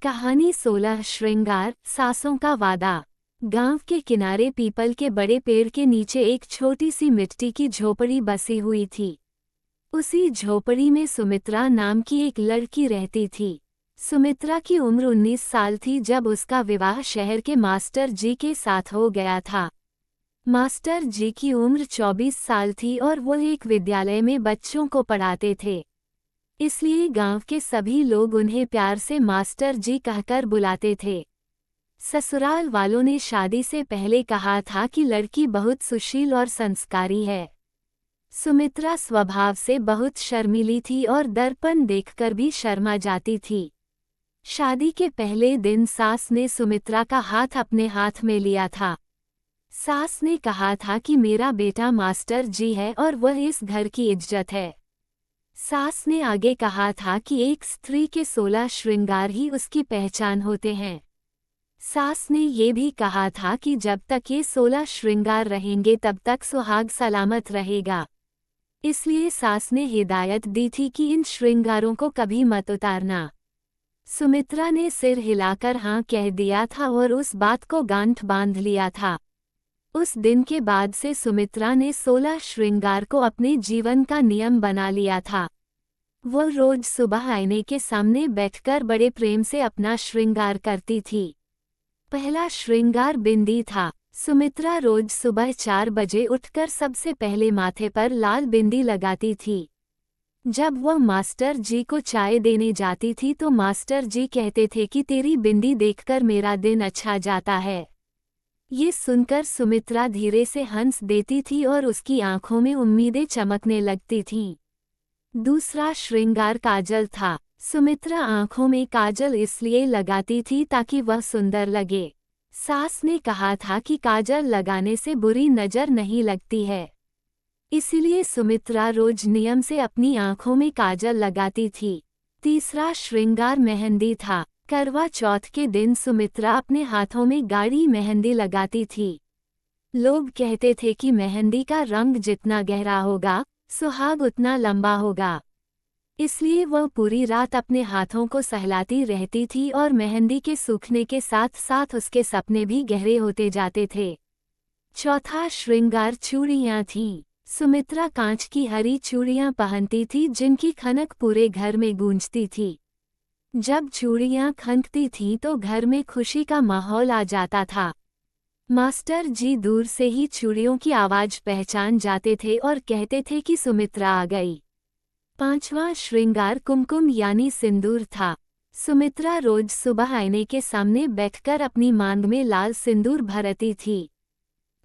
कहानी 16 श्रृंगार सासों का वादा। गांव के किनारे पीपल के बड़े पेड़ के नीचे एक छोटी सी मिट्टी की झोपड़ी बसी हुई थी। उसी झोपड़ी में सुमित्रा नाम की एक लड़की रहती थी। सुमित्रा की उम्र 19 साल थी जब उसका विवाह शहर के मास्टर जी के साथ हो गया था। मास्टर जी की उम्र 24 साल थी और वो एक विद्यालय में बच्चों को पढ़ाते थे, इसलिए गांव के सभी लोग उन्हें प्यार से मास्टर जी कहकर बुलाते थे। ससुराल वालों ने शादी से पहले कहा था कि लड़की बहुत सुशील और संस्कारी है। सुमित्रा स्वभाव से बहुत शर्मीली थी और दर्पण देखकर भी शर्मा जाती थी। शादी के पहले दिन सास ने सुमित्रा का हाथ अपने हाथ में लिया था। सास ने कहा था कि मेरा बेटा मास्टर जी है और वह इस घर की इज्जत है। सास ने आगे कहा था कि एक स्त्री के 16 श्रृंगार ही उसकी पहचान होते हैं। सास ने ये भी कहा था कि जब तक ये 16 श्रृंगार रहेंगे तब तक सुहाग सलामत रहेगा। इसलिए सास ने हिदायत दी थी कि इन श्रृंगारों को कभी मत उतारना। सुमित्रा ने सिर हिलाकर हाँ कह दिया था और उस बात को गांठ बांध लिया था। उस दिन के बाद से सुमित्रा ने 16 श्रृंगार को अपने जीवन का नियम बना लिया था। वो रोज सुबह आईने के सामने बैठकर बड़े प्रेम से अपना श्रृंगार करती थी। पहला श्रृंगार बिंदी था। सुमित्रा रोज सुबह 4 बजे उठकर सबसे पहले माथे पर लाल बिंदी लगाती थी। जब वह मास्टर जी को चाय देने जाती थी तो मास्टर जी कहते थे कि तेरी बिंदी देखकर मेरा दिन अच्छा जाता है। ये सुनकर सुमित्रा धीरे से हंस देती थी और उसकी आंखों में उम्मीदें चमकने लगती थीं। दूसरा श्रृंगार काजल था। सुमित्रा आंखों में काजल इसलिए लगाती थी ताकि वह सुंदर लगे। सास ने कहा था कि काजल लगाने से बुरी नजर नहीं लगती है, इसीलिए सुमित्रा रोज नियम से अपनी आंखों में काजल लगाती थी। तीसरा श्रृंगार मेहंदी था। करवा चौथ के दिन सुमित्रा अपने हाथों में गाढ़ी मेहंदी लगाती थी। लोग कहते थे कि मेहंदी का रंग जितना गहरा होगा सुहाग उतना लंबा होगा, इसलिए वह पूरी रात अपने हाथों को सहलाती रहती थी और मेहंदी के सूखने के साथ साथ उसके सपने भी गहरे होते जाते थे। चौथा श्रृंगार चूड़ियां थीं। सुमित्रा कांच की हरी चूड़ियां पहनती थी जिनकी खनक पूरे घर में गूंजती थी। जब चूड़ियां खनकती थीं तो घर में खुशी का माहौल आ जाता था। मास्टर जी दूर से ही चूड़ियों की आवाज पहचान जाते थे और कहते थे कि सुमित्रा आ गई। पांचवा श्रृंगार कुमकुम यानी सिंदूर था। सुमित्रा रोज सुबह आईने के सामने बैठकर अपनी मांग में लाल सिंदूर भरती थी।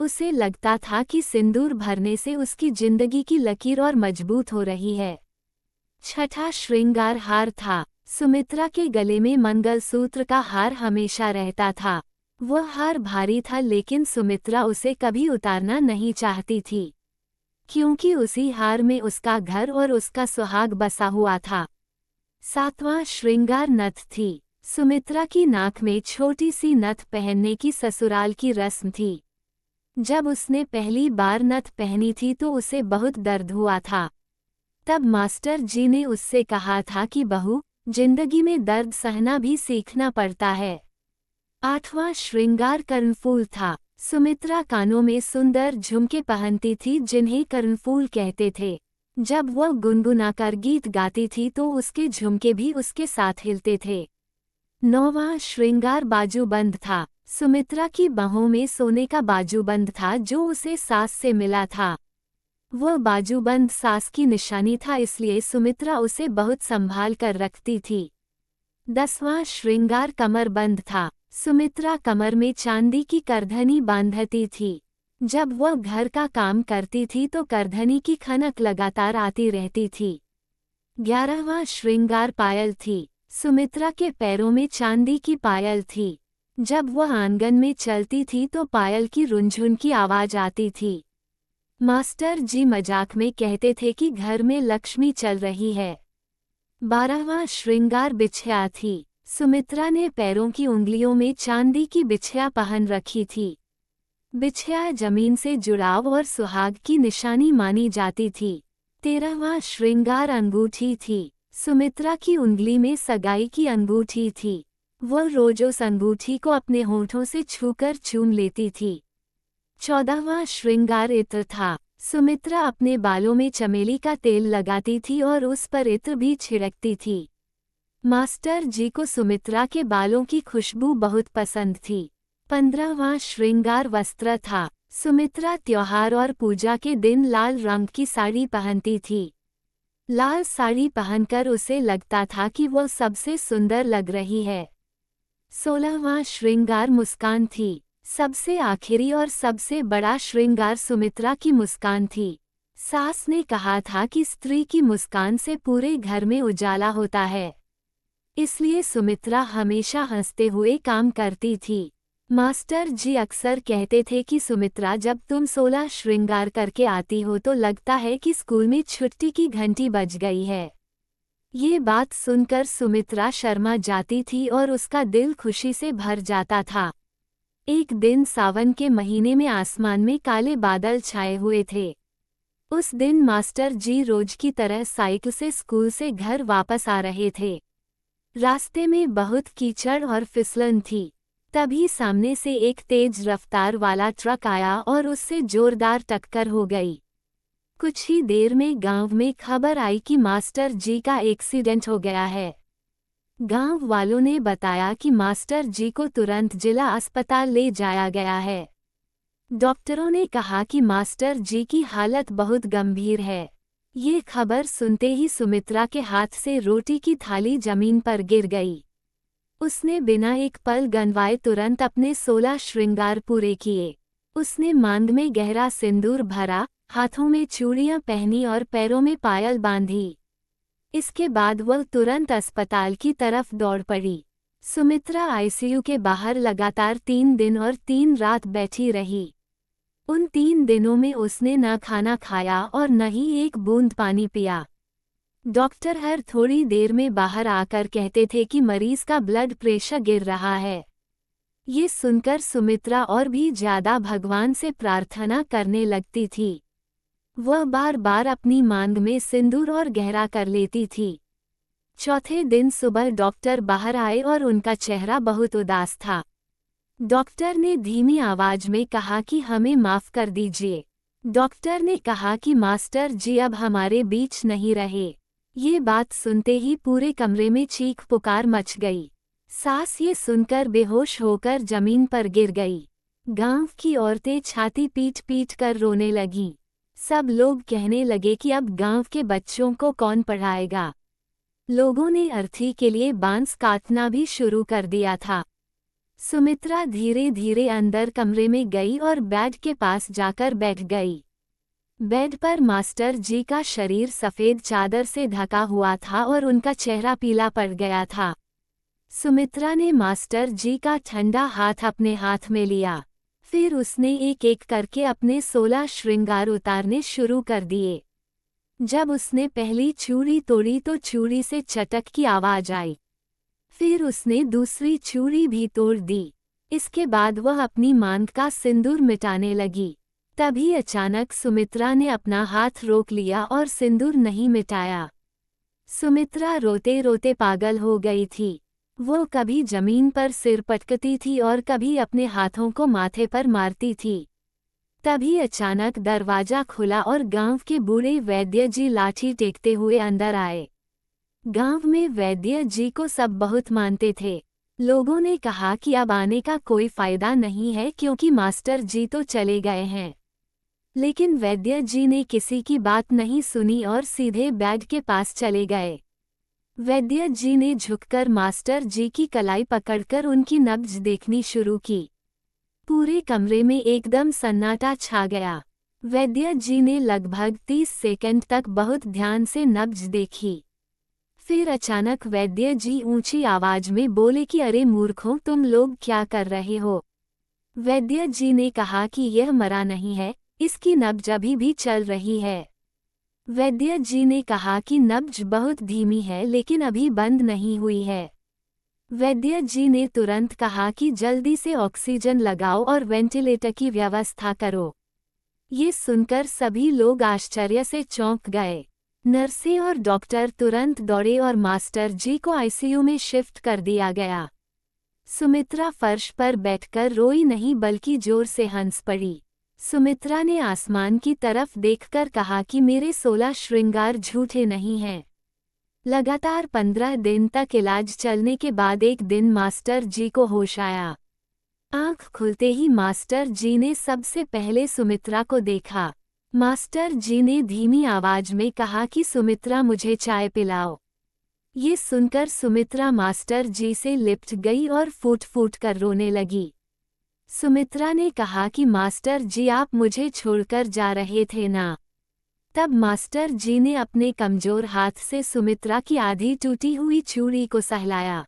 उसे लगता था कि सिंदूर भरने से उसकी जिंदगी की लकीर और मजबूत हो रही है। छठा श्रृंगार हार था। सुमित्रा के गले में मंगलसूत्र का हार हमेशा रहता था। वह हार भारी था लेकिन सुमित्रा उसे कभी उतारना नहीं चाहती थी, क्योंकि उसी हार में उसका घर और उसका सुहाग बसा हुआ था। सातवां श्रृंगार नथ थी। सुमित्रा की नाक में छोटी सी नथ पहनने की ससुराल की रस्म थी। जब उसने पहली बार नथ पहनी थी तो उसे बहुत दर्द हुआ था। तब मास्टर जी ने उससे कहा था कि बहू, जिंदगी में दर्द सहना भी सीखना पड़ता है। आठवां श्रृंगार कर्णफूल था। सुमित्रा कानों में सुंदर झुमके पहनती थी जिन्हें कर्णफूल कहते थे। जब वह गुनगुनाकर गीत गाती थी तो उसके झुमके भी उसके साथ हिलते थे। नौवां श्रृंगार बाजूबंद था। सुमित्रा की बाहों में सोने का बाजूबंद था जो उसे सास से मिला था। वह बाजूबंद सास की निशानी था, इसलिए सुमित्रा उसे बहुत संभाल कर रखती थी। 10वां श्रृंगार कमरबंद था। सुमित्रा कमर में चांदी की करधनी बांधती थी। जब वह घर का काम करती थी तो करधनी की खनक लगातार आती रहती थी। 11वां श्रृंगार पायल थी। सुमित्रा के पैरों में चांदी की पायल थी। जब वह आंगन में चलती थी तो पायल की रुनझुन की आवाज आती थी। मास्टर जी मजाक में कहते थे कि घर में लक्ष्मी चल रही है। 12वां श्रृंगार बिछिया थी। सुमित्रा ने पैरों की उंगलियों में चांदी की बिछिया पहन रखी थी। बिछिया जमीन से जुड़ाव और सुहाग की निशानी मानी जाती थी। 13वां श्रृंगार अंगूठी थी। सुमित्रा की उंगली में सगाई की अंगूठी थी। वह रोज उस अंगूठी को अपने होठों से छूकर चूम लेती थी। 14वां श्रृंगार इत्र था। सुमित्रा अपने बालों में चमेली का तेल लगाती थी और उस पर इत्र भी छिड़कती थी। मास्टर जी को सुमित्रा के बालों की खुशबू बहुत पसंद थी। 15वां श्रृंगार वस्त्र था। सुमित्रा त्योहार और पूजा के दिन लाल रंग की साड़ी पहनती थी। लाल साड़ी पहनकर उसे लगता था कि वह सबसे सुंदर लग रही है। 16वां श्रृंगार मुस्कान थी। सबसे आखिरी और सबसे बड़ा श्रृंगार सुमित्रा की मुस्कान थी। सास ने कहा था कि स्त्री की मुस्कान से पूरे घर में उजाला होता है, इसलिए सुमित्रा हमेशा हंसते हुए काम करती थी। मास्टर जी अक्सर कहते थे कि सुमित्रा, जब तुम 16 श्रृंगार करके आती हो तो लगता है कि स्कूल में छुट्टी की घंटी बज गई है। ये बात सुनकर सुमित्रा शर्मा जाती थी और उसका दिल खुशी से भर जाता था। एक दिन सावन के महीने में आसमान में काले बादल छाए हुए थे। उस दिन मास्टर जी रोज की तरह साइकिल से स्कूल से घर वापस आ रहे थे। रास्ते में बहुत कीचड़ और फिसलन थी। तभी सामने से एक तेज रफ्तार वाला ट्रक आया और उससे जोरदार टक्कर हो गई। कुछ ही देर में गांव में खबर आई कि मास्टर जी का एक्सीडेंट हो गया है। गांव वालों ने बताया कि मास्टर जी को तुरंत जिला अस्पताल ले जाया गया है। डॉक्टरों ने कहा कि मास्टर जी की हालत बहुत गंभीर है। ये खबर सुनते ही सुमित्रा के हाथ से रोटी की थाली जमीन पर गिर गई। उसने बिना एक पल गंवाए तुरंत अपने 16 श्रृंगार पूरे किए। उसने मांग में गहरा सिंदूर भरा, हाथों में चूड़ियां पहनी और पैरों में पायल बांधी। इसके बाद वह तुरंत अस्पताल की तरफ दौड़ पड़ी। सुमित्रा आईसीयू के बाहर लगातार 3 दिन और 3 रात बैठी रही। उन 3 दिनों में उसने न खाना खाया और न ही एक बूंद पानी पिया। डॉक्टर हर थोड़ी देर में बाहर आकर कहते थे कि मरीज का ब्लड प्रेशर गिर रहा है। ये सुनकर सुमित्रा और भी ज्यादा भगवान से प्रार्थना करने लगती थी। वह बार बार अपनी मांग में सिंदूर और गहरा कर लेती थी। चौथे दिन सुबह डॉक्टर बाहर आए और उनका चेहरा बहुत उदास था। डॉक्टर ने धीमी आवाज में कहा कि हमें माफ कर दीजिए। डॉक्टर ने कहा कि मास्टर जी अब हमारे बीच नहीं रहे। ये बात सुनते ही पूरे कमरे में चीख पुकार मच गई। सास ये सुनकर बेहोश होकर जमीन पर गिर गई। गांव की औरतें छाती पीट पीट कर रोने लगीं। सब लोग कहने लगे कि अब गांव के बच्चों को कौन पढ़ाएगा। लोगों ने अर्थी के लिए बांस काटना भी शुरू कर दिया था। सुमित्रा धीरे धीरे अंदर कमरे में गई और बेड के पास जाकर बैठ गई। बेड पर मास्टर जी का शरीर सफ़ेद चादर से ढका हुआ था और उनका चेहरा पीला पड़ गया था। सुमित्रा ने मास्टर जी का ठंडा हाथ अपने हाथ में लिया। फिर उसने एक एक करके अपने 16 श्रृंगार उतारने शुरू कर दिए। जब उसने पहली चूड़ी तोड़ी तो चूड़ी से चटक की आवाज आई। फिर उसने दूसरी चूड़ी भी तोड़ दी। इसके बाद वह अपनी मांग का सिंदूर मिटाने लगी। तभी अचानक सुमित्रा ने अपना हाथ रोक लिया और सिंदूर नहीं मिटाया। सुमित्रा रोते रोते पागल हो गई थी। वो कभी जमीन पर सिर पटकती थी और कभी अपने हाथों को माथे पर मारती थी। तभी अचानक दरवाजा खुला और गांव के बूढ़े वैद्य जी लाठी टेकते हुए अंदर आए। गांव में वैद्य जी को सब बहुत मानते थे। लोगों ने कहा कि अब आने का कोई फायदा नहीं है क्योंकि मास्टर जी तो चले गए हैं। लेकिन वैद्य जी ने किसी की बात नहीं सुनी और सीधे बेड के पास चले गए। वैद्य जी ने झुककर मास्टर जी की कलाई पकड़कर उनकी नब्ज देखनी शुरू की। पूरे कमरे में एकदम सन्नाटा छा गया। वैद्य जी ने लगभग 30 सेकंड तक बहुत ध्यान से नब्ज देखी। फिर अचानक वैद्य जी ऊंची आवाज में बोले कि अरे मूर्खों, तुम लोग क्या कर रहे हो। वैद्य जी ने कहा कि यह मरा नहीं है, इसकी नब्ज अभी भी चल रही है। वैद्य जी ने कहा कि नब्ज बहुत धीमी है लेकिन अभी बंद नहीं हुई है। वैद्य जी ने तुरंत कहा कि जल्दी से ऑक्सीजन लगाओ और वेंटिलेटर की व्यवस्था करो। ये सुनकर सभी लोग आश्चर्य से चौंक गए। नर्सें और डॉक्टर तुरंत दौड़े और मास्टर जी को आईसीयू में शिफ्ट कर दिया गया। सुमित्रा फर्श पर बैठकर रोई नहीं बल्कि जोर से हंस पड़ी। सुमित्रा ने आसमान की तरफ देखकर कहा कि मेरे 16 श्रृंगार झूठे नहीं हैं। लगातार 15 दिन तक इलाज चलने के बाद एक दिन मास्टर जी को होश आया। आंख खुलते ही मास्टर जी ने सबसे पहले सुमित्रा को देखा। मास्टर जी ने धीमी आवाज में कहा कि सुमित्रा मुझे चाय पिलाओ। ये सुनकर सुमित्रा मास्टर जी से लिपट गई और फूट फूट कर रोने लगी। सुमित्रा ने कहा कि मास्टर जी आप मुझे छोड़कर जा रहे थे ना। तब मास्टर जी ने अपने कमजोर हाथ से सुमित्रा की आधी टूटी हुई चूड़ी को सहलाया।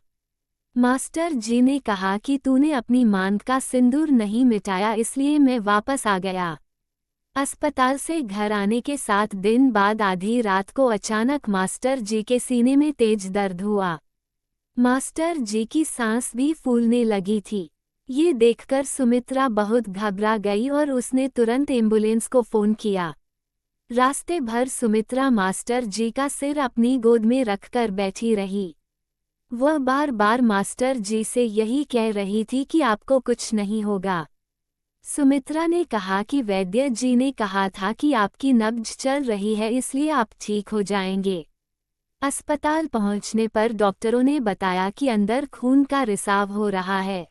मास्टर जी ने कहा कि तूने अपनी मांग का सिंदूर नहीं मिटाया इसलिए मैं वापस आ गया। अस्पताल से घर आने के 7 दिन बाद आधी रात को अचानक मास्टर जी के सीने में तेज दर्द हुआ। मास्टर जी की सांस भी फूलने लगी थी। ये देखकर सुमित्रा बहुत घबरा गई और उसने तुरंत एम्बुलेंस को फ़ोन किया। रास्ते भर सुमित्रा मास्टर जी का सिर अपनी गोद में रखकर बैठी रही। वह बार बार मास्टर जी से यही कह रही थी कि आपको कुछ नहीं होगा। सुमित्रा ने कहा कि वैद्य जी ने कहा था कि आपकी नब्ज चल रही है इसलिए आप ठीक हो जाएंगे। अस्पताल पहुंचने पर डॉक्टरों ने बताया कि अंदर खून का रिसाव हो रहा है।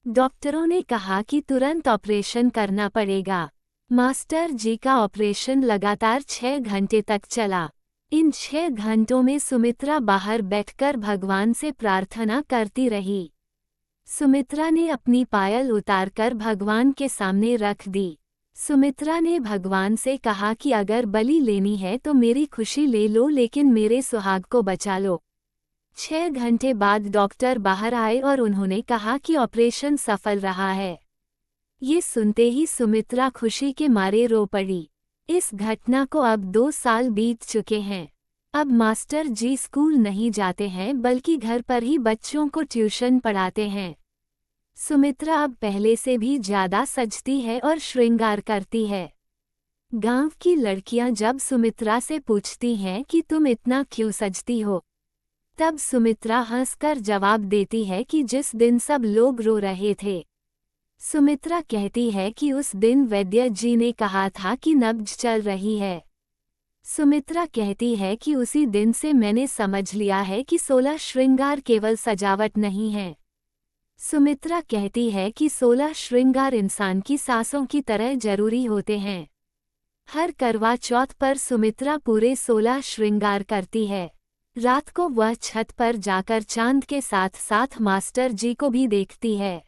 डॉक्टरों ने कहा कि तुरंत ऑपरेशन करना पड़ेगा। मास्टर जी का ऑपरेशन लगातार 6 घंटे तक चला। इन 6 घंटों में सुमित्रा बाहर बैठकर भगवान से प्रार्थना करती रही। सुमित्रा ने अपनी पायल उतारकर भगवान के सामने रख दी। सुमित्रा ने भगवान से कहा कि अगर बलि लेनी है तो मेरी खुशी ले लो लेकिन मेरे सुहाग को बचा लो। 6 घंटे बाद डॉक्टर बाहर आए और उन्होंने कहा कि ऑपरेशन सफल रहा है। ये सुनते ही सुमित्रा खुशी के मारे रो पड़ी। इस घटना को अब 2 साल बीत चुके हैं। अब मास्टर जी स्कूल नहीं जाते हैं बल्कि घर पर ही बच्चों को ट्यूशन पढ़ाते हैं। सुमित्रा अब पहले से भी ज्यादा सजती है और श्रृंगार करती है। गांव की लड़कियां जब सुमित्रा से पूछती हैं कि तुम इतना क्यों सजती हो, तब सुमित्रा हंसकर जवाब देती है कि जिस दिन सब लोग रो रहे थे। सुमित्रा कहती है कि उस दिन वैद्य जी ने कहा था कि नब्ज चल रही है। सुमित्रा कहती है कि उसी दिन से मैंने समझ लिया है कि 16 श्रृंगार केवल सजावट नहीं है। सुमित्रा कहती है कि 16 श्रृंगार इंसान की सांसों की तरह जरूरी होते हैं। हर करवा चौथ पर सुमित्रा पूरे 16 श्रृंगार करती है। रात को वह छत पर जाकर चांद के साथ साथ मास्टर जी को भी देखती है।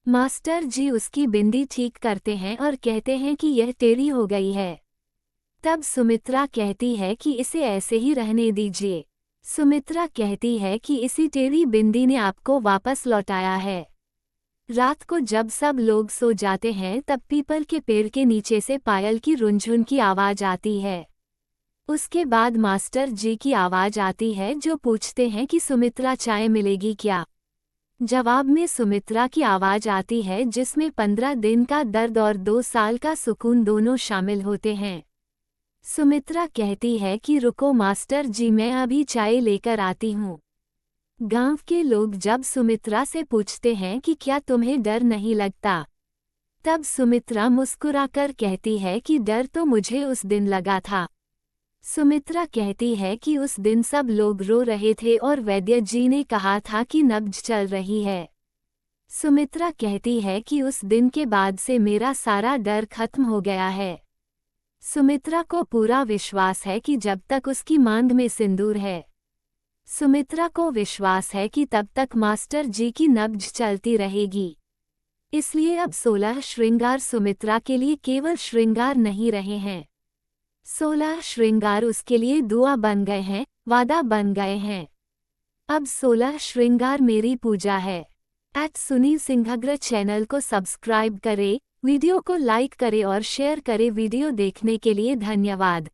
मास्टर जी उसकी बिंदी ठीक करते हैं और कहते हैं कि यह टेढ़ी हो गई है। तब सुमित्रा कहती है कि इसे ऐसे ही रहने दीजिए। सुमित्रा कहती है कि इसी टेढ़ी बिंदी ने आपको वापस लौटाया है। रात को जब सब लोग सो जाते हैं तब पीपल के पेड़ के नीचे से पायल की रुनझुन की आवाज आती है। उसके बाद मास्टर जी की आवाज आती है जो पूछते हैं कि सुमित्रा चाय मिलेगी क्या। जवाब में सुमित्रा की आवाज आती है जिसमें 15 दिन का दर्द और 2 साल का सुकून दोनों शामिल होते हैं। सुमित्रा कहती है कि रुको मास्टर जी मैं अभी चाय लेकर आती हूँ। गांव के लोग जब सुमित्रा से पूछते हैं कि क्या तुम्हें डर नहीं लगता, तब सुमित्रा मुस्कुराकर कहती है कि डर तो मुझे उस दिन लगा था। सुमित्रा कहती है कि उस दिन सब लोग रो रहे थे और वैद्य जी ने कहा था कि नब्ज चल रही है। सुमित्रा कहती है कि उस दिन के बाद से मेरा सारा डर खत्म हो गया है। सुमित्रा को पूरा विश्वास है कि जब तक उसकी मांग में सिंदूर है, सुमित्रा को विश्वास है कि तब तक मास्टर जी की नब्ज चलती रहेगी। इसलिए अब 16 श्रृंगार सुमित्रा के लिए केवल श्रृंगार नहीं रहे हैं। 16 श्रृंगार उसके लिए दुआ बन गए हैं, वादा बन गए हैं। अब 16 श्रृंगार मेरी पूजा है। @सुनील सिंघग्र चैनल को सब्सक्राइब करें, वीडियो को लाइक करें और शेयर करें। वीडियो देखने के लिए धन्यवाद।